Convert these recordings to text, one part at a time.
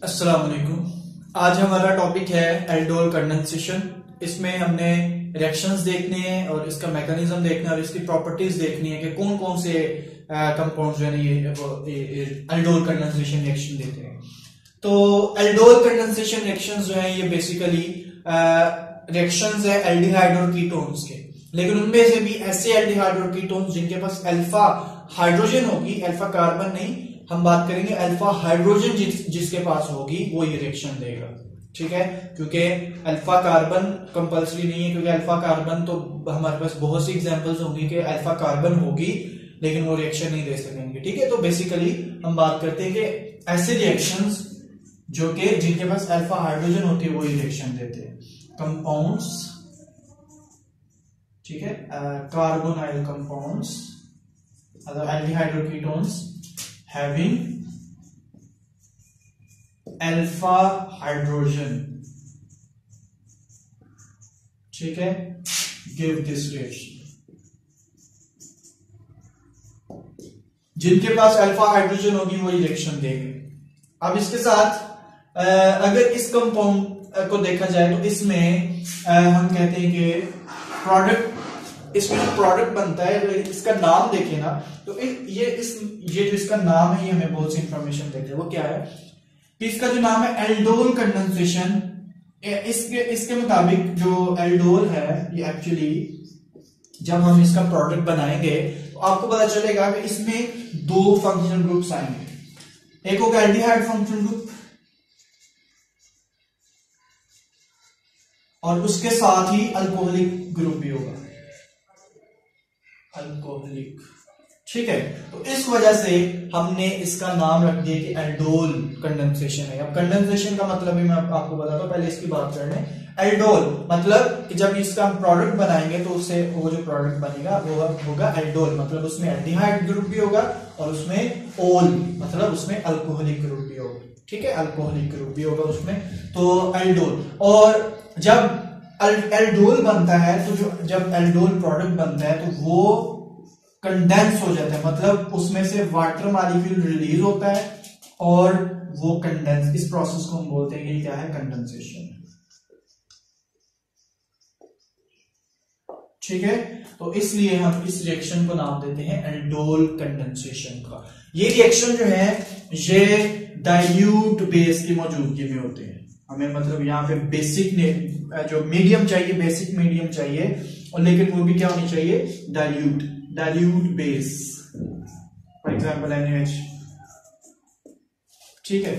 अस्सलाम वालेकुम। आज हमारा टॉपिक है एल्डोल कंडेंसेशन। इसमें हमने रिएक्शंस देखने हैं और इसका मैकेनिज्म देखना है और इसकी प्रॉपर्टीज देखनी है कि कौन कौन से कंपाउंड्स जो है ये एल्डोल कंडेंसेशन रिएक्शन देते हैं। तो एल्डोल कंडेंसेशन रिएक्शंस जो है ये बेसिकली रिएक्शंस है एल्डिहाइड और कीटोन्स के, लेकिन उनमें से भी ऐसे एल्डिहाइड और कीटोन्स जिनके पास अल्फा हाइड्रोजन होगी, अल्फा कार्बन नहीं, हम बात करेंगे अल्फा हाइड्रोजन जिसके पास होगी वो ये रिएक्शन देगा। ठीक है, क्योंकि अल्फा कार्बन कंपल्सरी नहीं है, क्योंकि अल्फा कार्बन तो हमारे पास बहुत सी एग्जांपल्स होंगी कि अल्फा कार्बन होगी लेकिन वो रिएक्शन नहीं दे सकेंगे। ठीक है, तो बेसिकली हम बात करते हैं कि ऐसे रिएक्शंस जो कि जिनके पास अल्फा हाइड्रोजन होती है वो ये रिएक्शन देते हैं। कंपाउंड्स, ठीक है, कार्बोनाइल कंपाउंड्स एल्डिहाइड और कीटोन्स having alpha hydrogen, ठीक है, give this reaction। जिनके पास अल्फा हाइड्रोजन होगी वो रिएक्शन देंगे। अब इसके साथ अगर इस कंपाउंड को देखा जाए तो इसमें हम कहते हैं कि प्रोडक्ट, इसमें जो प्रोडक्ट बनता है, तो इसका नाम देखें ना, तो ये जो इसका नाम है ये हमें बहुत सी इंफॉर्मेशन देते हैं। वो क्या है कि इसका जो नाम है एल्डोल कंडेंसेशन, इसके मुताबिक जो एल्डोल है ये एक्चुअली जब हम इसका प्रोडक्ट बनाएंगे तो आपको पता चलेगा कि इसमें दो फंक्शनल ग्रुप्स आएंगे। एक होगा एल्डिहाइड फंक्शनल ग्रुप और उसके साथ ही अल्कोहलिक ग्रुप भी होगा, अल्कोहलिक। ठीक है, तो इस वजह से हमने इसका नाम रख दिया कि एल्डोल कंडेंसेशन है। अब कंडेंसेशन का मतलब भी मैं आपको बताता हूं, पहले इसकी बात कर लें। एल्डोल मतलब कि जब इसका हम प्रोडक्ट बनाएंगे तो उससे वो जो प्रोडक्ट बनेगा वो होगा एल्डोल, मतलब उसमें एल्डिहाइड ग्रुप भी होगा और उसमें ओल मतलब उसमें अल्कोहलिक ग्रुप भी होगा। ठीक है, अल्कोहलिक ग्रुप भी होगा उसमें, तो एल्डोल। और जब एल्डोल बनता है तो जब एल्डोल प्रोडक्ट बनता है तो वो कंडेंस हो जाता है, मतलब उसमें से वाटर मॉलिक्यूल रिलीज होता है और वो कंडेंस, इस प्रोसेस को हम बोलते हैं कि क्या है, कंडेंसेशन। ठीक है, तो इसलिए हम इस रिएक्शन को नाम देते हैं एल्डोल कंडेंसेशन का। ये रिएक्शन जो है ये डाइल्यूट बेस की मौजूदगी में होते हैं। हमें मतलब यहाँ पे बेसिक जो मीडियम चाहिए, बेसिक मीडियम चाहिए, और लेकिन वो भी क्या होनी चाहिए, dilute base, for example NaOH। ठीक है,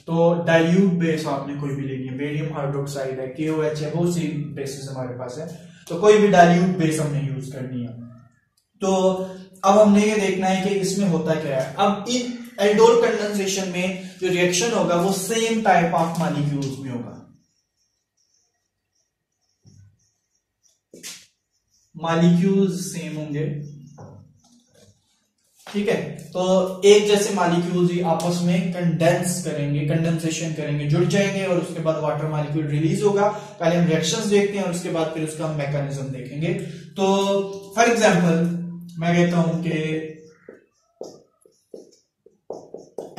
तो डाइल्यूट बेस आपने कोई भी लेनी है, बेरियम हाइड्रोक्साइड है, KOH है, बहुत सी बेसिस हमारे पास है, तो कोई भी डाइल्यूट बेस हमने यूज करनी है। तो अब हमने ये देखना है कि इसमें होता क्या है। अब इन एल्डोल कंडेंसेशन में जो रिएक्शन होगा वो सेम टाइप ऑफ मॉलिक्यूल्स में होगा, मॉलिक्यूल्स सेम होंगे। ठीक है, तो एक जैसे मॉलिक्यूल्स ही आपस में कंडेंस करेंगे, कंडेंसेशन करेंगे, जुड़ जाएंगे और उसके बाद वाटर मॉलिक्यूल रिलीज होगा। पहले हम रिएक्शंस देखते हैं और उसके बाद फिर उसका हम मैकेनिज्म देखेंगे। तो फॉर एग्जांपल मैं कहता हूं कि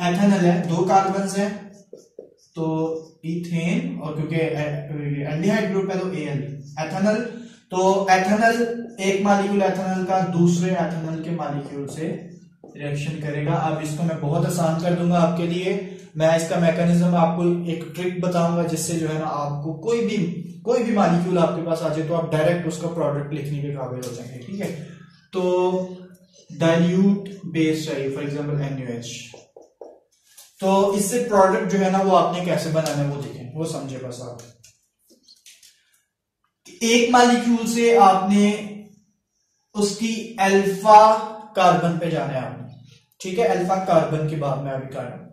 एथेनॉल है, दो कार्बन है, तो इथेन, और क्योंकि एल्डिहाइड ग्रुप है तो Al, एथेनॉल। तो एथेनॉल, एक मॉलिक्यूल एथेनॉल का दूसरे एथेनॉल के मॉलिक्यूल से रिएक्शन करेगा। अब इसको मैं बहुत आसान कर दूंगा आपके लिए। मैं इसका मैकेनिज्म आपको एक ट्रिक बताऊंगा जिससे जो है ना आपको कोई भी मॉलिक्यूल आपके पास आ जाए तो आप डायरेक्ट उसका प्रोडक्ट लिखने के काबिल हो जाएंगे। ठीक है, तो डाइल्यूट बेस चाहिए, फॉर एग्जांपल NaOH। तो इससे प्रोडक्ट जो है ना वो आपने कैसे बनाना है वो देखें, वो समझे बस आप। एक मॉलिक्यूल से आपने उसकी अल्फा कार्बन पे जाना है आपने। ठीक है, अल्फा कार्बन की बात मैं अभी कर रहा हूं।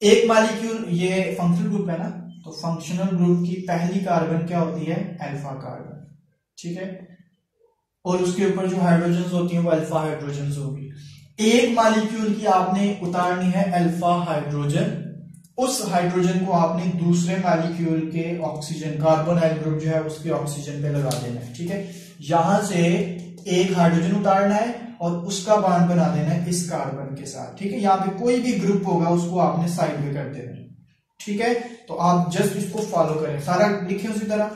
एक मॉलिक्यूल, ये फंक्शनल ग्रुप है ना, तो फंक्शनल ग्रुप की पहली कार्बन क्या होती है, अल्फा कार्बन। ठीक है, और उसके ऊपर जो हाइड्रोजन होती है वो अल्फा हाइड्रोजन होगी। एक मॉलिक्यूल की आपने उतारनी है अल्फा हाइड्रोजन, उस हाइड्रोजन को आपने दूसरे मॉलिक्यूल के ऑक्सीजन, कार्बोनाइल ग्रुप जो है उसके ऑक्सीजन पे लगा देना है। ठीक है, यहां से एक हाइड्रोजन उतारना है और उसका बॉन्ड बना देना है इस कार्बन के साथ। ठीक है, यहाँ पे कोई भी ग्रुप होगा उसको आपने साइड में कर देना है। ठीक है, तो आप जस्ट इसको फॉलो करें, सारा लिखें उसी तरह,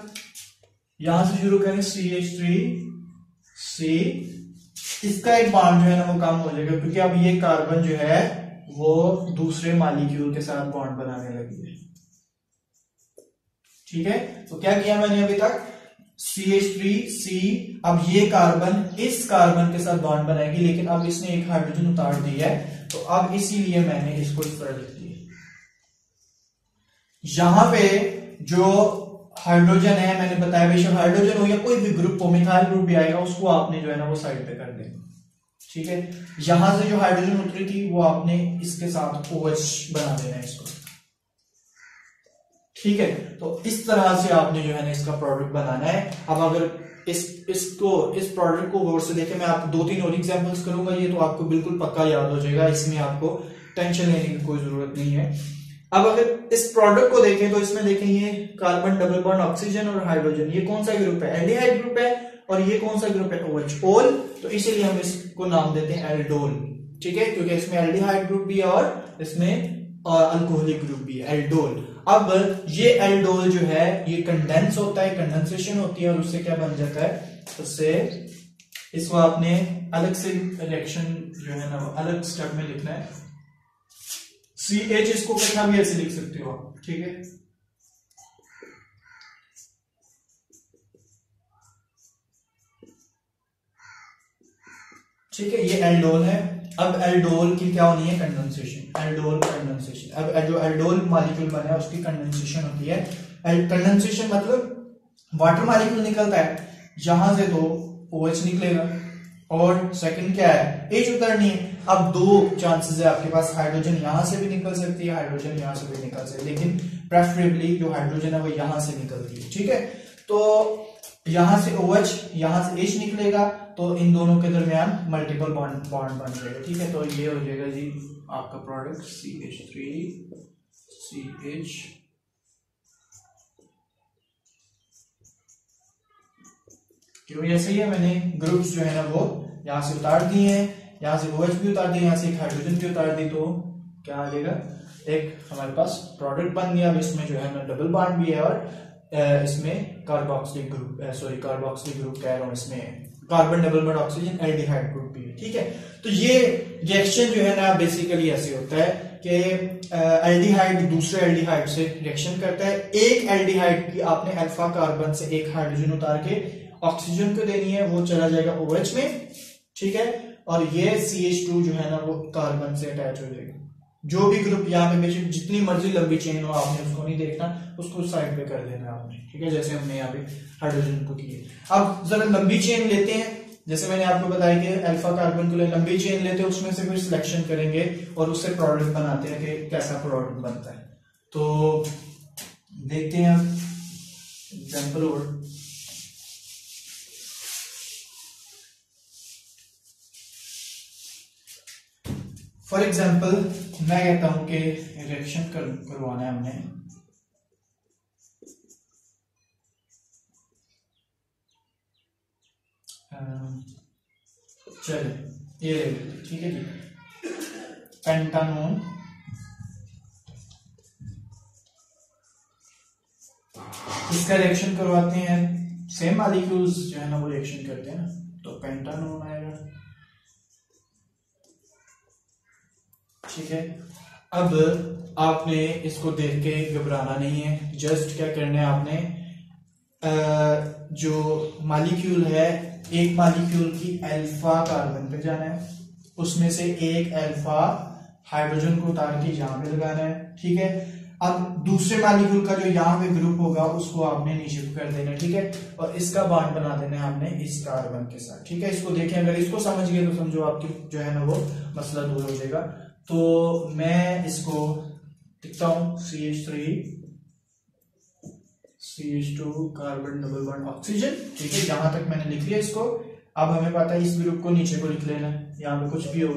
यहां से शुरू करें CH3C, इसका एक बॉन्ड जो है ना वो कम हो जाएगा क्योंकि अब ये कार्बन जो है वो दूसरे मॉलिक्यूल के साथ बॉन्ड बनाने लगी है। ठीक है, तो क्या किया मैंने अभी तक, CH3C, अब ये कार्बन इस कार्बन के साथ बॉन्ड बनाएगी, लेकिन अब इसने एक हाइड्रोजन उतार दिया है, तो अब इसीलिए मैंने इसको इस तरह लिख दिया। यहां पे जो हाइड्रोजन है, मैंने बताया बेशक हाइड्रोजन हो या कोई भी ग्रुप हो, मिथाइल ग्रुप भी आएगा, उसको आपने जो है ना वो साइड पे कर देना। ठीक है, यहां से जो हाइड्रोजन उतरी थी वो आपने इसके साथ OH बना देना है इसको। ठीक है, तो इस तरह से आपने जो है ना इसका प्रोडक्ट बनाना है। अब अगर इस प्रोडक्ट को गौर से देखें, मैं आपको 2-3 और एग्जांपल्स करूंगा, ये तो आपको बिल्कुल पक्का याद हो जाएगा, इसमें आपको टेंशन लेने की कोई जरूरत नहीं है। अब अगर इस प्रोडक्ट को देखें तो इसमें देखें ये कार्बन डबल बॉन्ड ऑक्सीजन और हाइड्रोजन, ये कौन सा ग्रुप है, एल्डिहाइड ग्रुप है, और ये कौन सा ग्रुप है, OH, ओल, तो इसीलिए हम इसको नाम देते हैं एल्डोल। ठीक है, क्योंकि इसमें एल्डिहाइड ग्रुप भी है और इसमें अल्कोहलिक ग्रुप भी है, एल्डोल। अब ये एल्डोल जो है ये कंडेंस होता है, कंडेंसेशन होती है, और उससे क्या बन जाता है, उससे इसको आपने अलग से रिएक्शन जो है ना अलग स्टेप में लिखना है। CH इसको कितना भी ऐसे लिख सकते हो आप। ठीक है, ठीक है, ये एल्डोल है। अब एल्डोल की क्या होनी है, कंडेंसेशन, एल्डोल कंडेंसेशन। अब जो एल्डोल मॉलिक्यूल बना है उसकी कंडेंसेशन होती है। कंडेंसेशन मतलब वाटर मॉलिक्यूल निकलता है यहां से, तो OH निकलेगा, और सेकंड क्या है, H उतरनी है। अब 2 चांसेस है आपके पास, हाइड्रोजन यहां से भी निकल सकती है, हाइड्रोजन यहां से भी निकल सकती है, लेकिन प्रेफरेबली जो हाइड्रोजन है वो यहां से निकलती है। ठीक है, तो यहां से OH, यहां से H निकलेगा, तो इन दोनों के दरमियान मल्टीपल बॉन्ड बन जाएगा। ठीक है, तो ये हो जाएगा जी आपका प्रोडक्ट CH3CH। क्यों ऐसे ही है, मैंने ग्रुप्स जो है ना वो यहां से उतार दिए हैं, यहां से OH भी उतार दिए, यहां से एक हाइड्रोजन भी उतार दी, तो क्या आ जाएगा, एक हमारे पास प्रोडक्ट बन गया। अब इसमें जो है ना डबल बॉन्ड भी है, और इसमें कार्बोक्सिलिक ग्रुप, कार्बोक्सिलिक ग्रुप कह रहा हूं, इसमें carbon double bond oxygen aldehyde group भी है। ठीक है, तो ये रिएक्शन जो है ना बेसिकली ऐसे होता है कि एल्डिहाइड दूसरे एल्डिहाइड से रिएक्शन करता है। एक एल्डिहाइड की आपने अल्फा कार्बन से एक हाइड्रोजन उतार के ऑक्सीजन को देनी है, वो चला जाएगा OH में। ठीक है, और ये CH2 जो है ना वो कार्बन से अटैच हो जाएगा। जो भी ग्रुप यहाँ पे बेशक जितनी मर्जी लंबी चेन हो, आपने उसको नहीं देखना, उसको साइड पे कर देना आपने। ठीक है, जैसे हमने यहाँ पे हाइड्रोजन को किए। अब जरा लंबी चेन लेते हैं, जैसे मैंने आपको बताया कि अल्फा कार्बन के लिए लंबी चेन लेते हैं, उसमें से फिर सिलेक्शन करेंगे और उससे प्रोडक्ट बनाते हैं कि कैसा प्रोडक्ट बनता है। तो देखते हैं एग्जाम्पल और फॉर एग्जाम्पल मैं कहता हूं कि रिएक्शन करवाना है हमने, चलिए ये, ठीक है जी, पेंटानोन इसका रिएक्शन करवाते हैं, सेम मॉलिक्यूल्स जो है ना वो रिएक्शन करते हैं ना, तो पेंटानोन आएगा। ठीक है, अब आपने इसको देख के घबराना नहीं है, जस्ट क्या करना है आपने, जो मॉलिक्यूल है, एक मॉलिक्यूल की अल्फा कार्बन पे जाना है, उसमें से एक अल्फा हाइड्रोजन को उतार के यहां पे लगाना है। ठीक है, अब दूसरे मॉलिक्यूल का जो यहाँ पे ग्रुप होगा उसको आपने नीचे कर देना है। ठीक है, और इसका बॉन्ड बना देना है आपने इस कार्बन के साथ। ठीक है, इसको देखें, अगर इसको समझ गए तो समझो आपकी जो है ना वो मसला दूर हो जाएगा। तो मैं इसको लिखता हूं CH3 CH2 carbon double bond oxygen. ठीक है, यहां तक मैंने लिख लिया इसको। अब हमें पता है इस ग्रुप को नीचे को लिख लेना, यहां पे कुछ भी हो।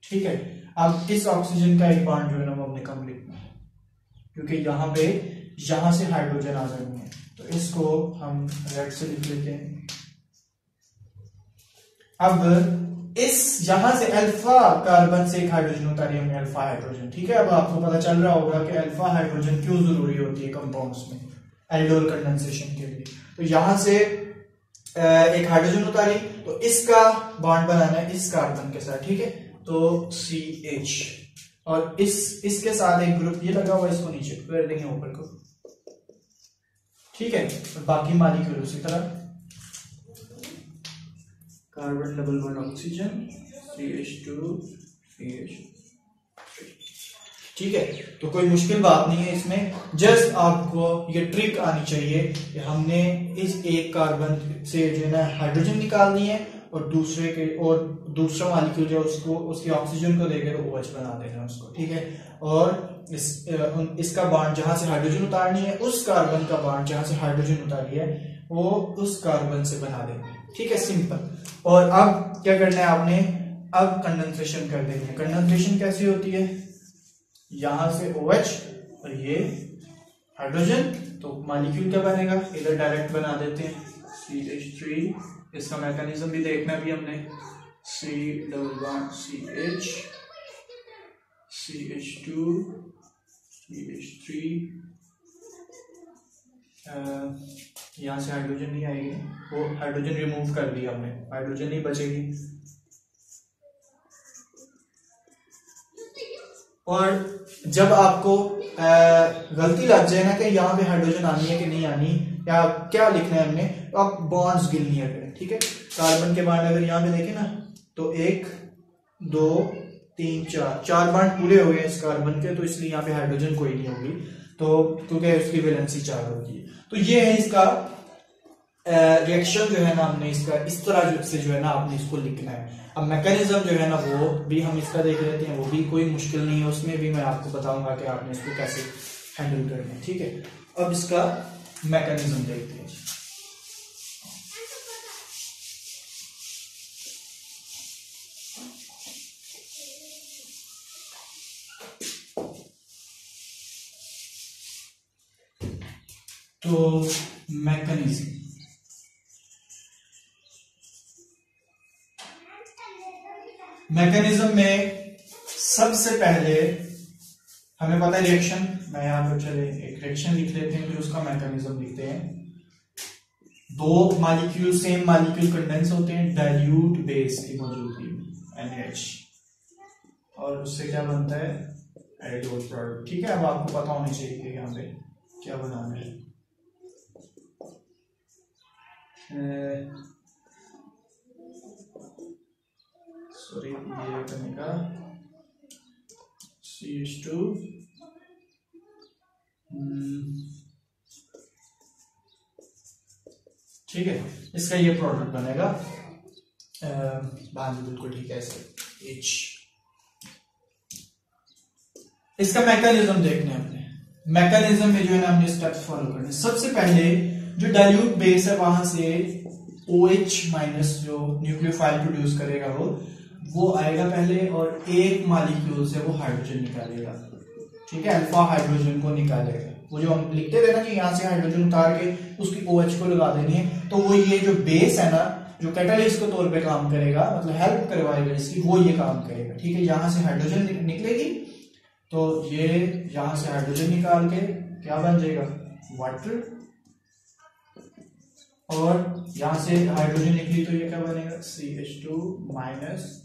ठीक है, अब इस ऑक्सीजन का एक बॉन्ड जो है ना वो हमने कम लिखना है, क्योंकि यहां से हाइड्रोजन आ जाएंगे, तो इसको हम रेड से लिख लेते हैं। अब इस यहां से अल्फा कार्बन से एक हाइड्रोजन उतारी हमने, अल्फा हाइड्रोजन। ठीक है, अब आपको पता चल रहा होगा कि अल्फा हाइड्रोजन क्यों जरूरी होती है कंपाउंड्स में एल्डोल कंडेंसेशन के लिए। तो यहां से एक हाइड्रोजन उतारी, तो इसका बॉन्ड बनाना है इस कार्बन के साथ। ठीक है, तो CH, और इसके साथ एक ग्रुप ये लगा हुआ है, इसको नीचे कर देंगे ऊपर को। ठीक है, और बाकी मॉलिक्यूल उसी तरह, carbon double bond oxygen CH2 CH। ठीक है, तो कोई मुश्किल बात नहीं है इसमें, जस्ट आपको ये ट्रिक आनी चाहिए कि हमने इस एक कार्बन से जो है ना हाइड्रोजन निकालनी है, और दूसरा मॉलिक्यूल जो उसको उसकी ऑक्सीजन को देकर OH बना देना उसको। ठीक है, और इसका बॉन्ड जहां से हाइड्रोजन उतारनी है, उस कार्बन का बॉन्ड जहां से हाइड्रोजन उतारी है वो उस कार्बन से बना देंगे। ठीक है, सिंपल। और अब क्या करना है आपने, अब कंडेंसेशन कर देंगे। कंडेंसेशन कैसी होती है, यहां से OH और ये हाइड्रोजन, तो मॉलिक्यूल क्या बनेगा, इधर डायरेक्ट बना देते हैं CH3। इसका मैकेनिज्म भी देखना भी हमने, C double bond CH CH2 CH3। यहां से हाइड्रोजन नहीं आएगी, वो हाइड्रोजन रिमूव कर दिया हमने, हाइड्रोजन नहीं बचेगी। और जब आपको गलती लग जाए ना कि यहाँ पे हाइड्रोजन आनी है कि नहीं आनी, या क्या लिखना है हमने, तो आप बॉन्ड्स गिननी है। ठीक है, कार्बन के बॉन्ड अगर यहाँ पे देखें ना, तो 1 2 3 4 बॉन्ड पूरे हो गए इस कार्बन के, तो इसलिए यहाँ पे हाइड्रोजन कोई नहीं होगी, तो क्योंकि उसकी वैलेंसी 4 होगी। तो ये है इसका रिएक्शन जो है ना, हमने इसका इस तरह से जो है ना आपने इसको लिखना है। अब मैकेनिज्म जो है ना वो भी हम इसका देख लेते हैं, वो भी कोई मुश्किल नहीं है, उसमें भी मैं आपको बताऊंगा कि आपने इसको कैसे हैंडल करना है। ठीक है, अब इसका मैकेनिज्म देखते हैं। तो मैकेनिज्म में सबसे पहले हमें पता है रिएक्शन, मैं यहां पर चले एक रिएक्शन लिख लेते हैं, फिर उसका मैकेनिज्म लिखते हैं। दो मॉलिक्यूल सेम मॉलिक्यूल कंडेंस होते हैं डाइल्यूट बेस की मौजूदगी में NH, और उससे क्या बनता है एल्डोल प्रोडक्ट। ठीक है, अब आपको पता होना चाहिए कि यहाँ पे क्या बनाना है। सॉरी, ये बनेगा CH2 ठीक है, इसका ये प्रोडक्ट बनेगा। बिल्कुल ठीक है, ऐसे H। इसका मैकेनिज्म देखने हमने, मैकेनिज्म में जो है ना हमने स्टेप्स फॉलो करने। सबसे पहले जो डाइल्यूट बेस है वहां से OH माइनस जो न्यूक्लियोफाइल प्रोड्यूस करेगा वो आएगा पहले, और एक मॉलिक्यूल से वो हाइड्रोजन निकालेगा। ठीक है, अल्फा हाइड्रोजन को निकालेगा। वो जो हम लिखते थे ना कि यहाँ से हाइड्रोजन उतार के उसकी OH को लगा देनी है, तो वो ये जो बेस है ना जो कैटालिस्ट के तौर पे काम करेगा, मतलब हेल्प करवाएगा इसकी, वो ये काम करेगा। ठीक है, यहाँ से हाइड्रोजन निकलेगी, तो ये यहां से हाइड्रोजन निकाल के क्या बन जाएगा वाटर, और यहां से हाइड्रोजन निकली तो ये क्या बनेगा CH2 माइनस।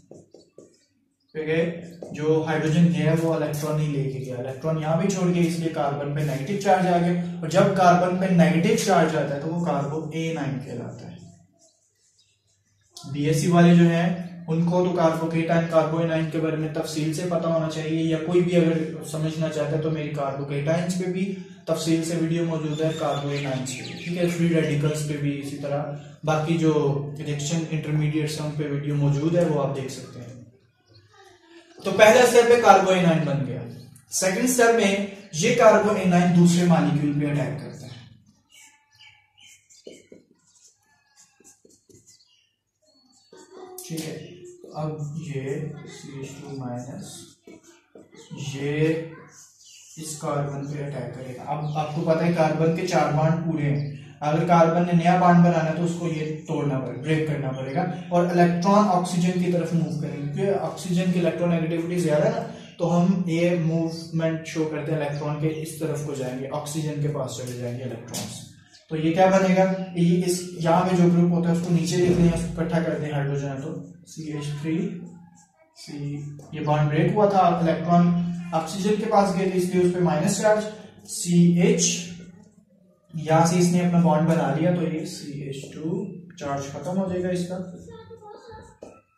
जो हाइड्रोजन गया वो इलेक्ट्रॉन नहीं लेके गया, इलेक्ट्रॉन यहां भी छोड़ गया, इसलिए कार्बन पे नेगेटिव चार्ज आ गया, और जब कार्बन पे नेगेटिव चार्ज आता है तो वो कार्बो A9 कहलाता है। BSc वाले जो हैं उनको तो कार्बोकेटाइन कार्बोएनाइन के बारे में तफसील से पता होना चाहिए, या कोई भी अगर समझना चाहता है तो मेरी कार्बोकेटाइंस पे भी तफसील से वीडियो मौजूद है, कार्बोएनाइंस पे। ठीक है, फ्री रेडिकल्स पे भी इसी तरह, बाकी जो रिएक्शन इंटरमीडिएट्स हैं उन पे वीडियो मौजूद है, वो आप देख सकते हैं। तो पहला स्टेप पे कार्बोएनाइन बन गया। सेकंड स्टेप में ये कार्बोएनाइन दूसरे मॉलिक्यूल पे अटैक करता है। ठीक है, अब ये CH2 माइनस ये इस कार्बन पे अटैक करेगा। अब आपको पता है कार्बन के 4 बॉन्ड पूरे हैं, अगर कार्बन ने नया बॉन्ड बनाना है तो उसको ये तोड़ना पड़ेगा, ब्रेक करना पड़ेगा, और इलेक्ट्रॉन ऑक्सीजन की तरफ मूव करेंगे क्योंकि ऑक्सीजन की इलेक्ट्रोनेगेटिविटी ज्यादा है ना, तो हम ये मूवमेंट शो करते हैं इलेक्ट्रॉन के इस तरफ को जाएंगे, ऑक्सीजन के पास चले जाएंगे इलेक्ट्रॉन्स। तो ये क्या बनेगा, ये इस यहाँ पे जो ग्रुप होता है उसको नीचे लिखते हैं, उसको इकट्ठा करते हैं हाइड्रोजन है तो CH3 ये बॉन्ड ब्रेक हुआ था, इलेक्ट्रॉन ऑक्सीजन के पास गए थे इसलिए उस पर माइनस चार्ज CH, यहां से इसने अपना बॉन्ड बना लिया तो ये CH2 चार्ज खत्म हो जाएगा इसका।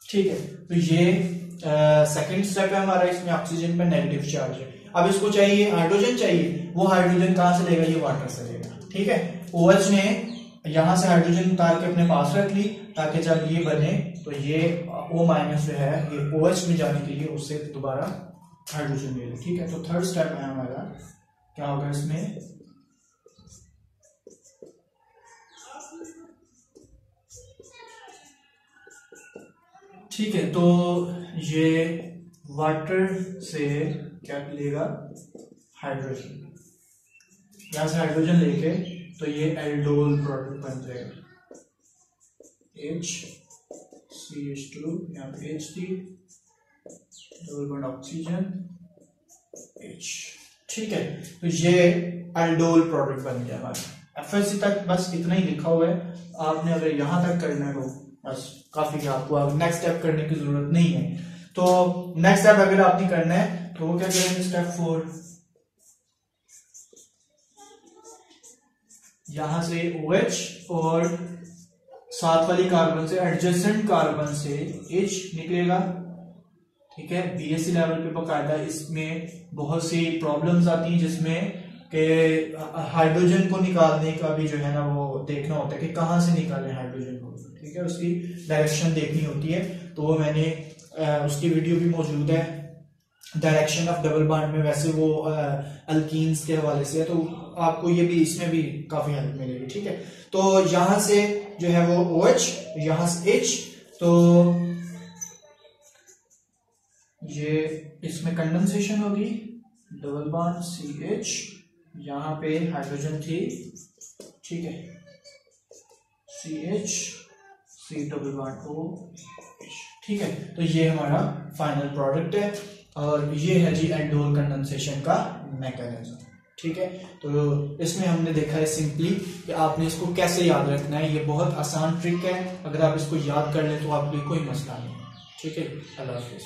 ठीक है, तो ये सेकंड स्टेप है हमारा, इसमें ऑक्सीजन पे नेगेटिव चार्ज है। अब इसको चाहिए हाइड्रोजन चाहिए, वो हाइड्रोजन कहां से लेगा, ये वाटर से लेगा। ठीक है, OH ने यहां से हाइड्रोजन उतार के अपने पास रख ली ताकि जब ये बने तो ये O- जो है ये OH में जाने के लिए उससे दोबारा हाइड्रोजन ले ले। ठीक है, तो थर्ड स्टेप है हमारा, क्या होगा इसमें, ठीक है, तो ये वाटर से क्या लेगा, हाइड्रोजन, यहां से हाइड्रोजन लेके तो ये एल्डोल प्रोडक्ट बन जाएगा, CH2 यहाँ पे H double bond oxygen H। ठीक है, तो ये एल्डोल प्रोडक्ट बन गया हमारा। FSC तक बस इतना ही लिखा हुआ है, आपने अगर यहां तक करना है तो बस काफी है, आपको अब नेक्स्ट स्टेप करने की जरूरत नहीं है। तो नेक्स्ट स्टेप अगर आपने करना है तो वो क्या करेंगे, स्टेप 4, यहां से OH और साथ वाली कार्बन से एडजेसेंट कार्बन से H निकलेगा। ठीक है, BSc लेवल पे बकायदा इसमें बहुत सी प्रॉब्लम्स आती हैं जिसमें कि हाइड्रोजन को निकालने का भी जो है ना वो देखना होता है कि कहां से निकालें हाइड्रोजन को। ठीक है, उसकी डायरेक्शन देखनी होती है, तो वो मैंने उसकी वीडियो भी मौजूद है डायरेक्शन ऑफ डबल बॉन्ड में, वैसे वो अल्कीन्स के हवाले से है, तो आपको ये भी इसमें भी काफी हेल्प मिलेगी। ठीक है, तो यहां से जो है वो OH, यहां से H, तो ये इसमें कंडेंसेशन होगी, डबल बॉन्ड CH, यहां पे हाइड्रोजन थी, ठीक है, CH C double bond OH। ठीक है, तो ये हमारा फाइनल प्रोडक्ट है और ये है जी एल्डोल कंडेंसेशन का मैकेनिज्म। ठीक है, तो इसमें हमने देखा है सिंपली कि आपने इसको कैसे याद रखना है, ये बहुत आसान ट्रिक है, अगर आप इसको याद कर लें तो आपके लिए कोई मसला नहीं है। ठीक है, अल्लाह हाफिज़।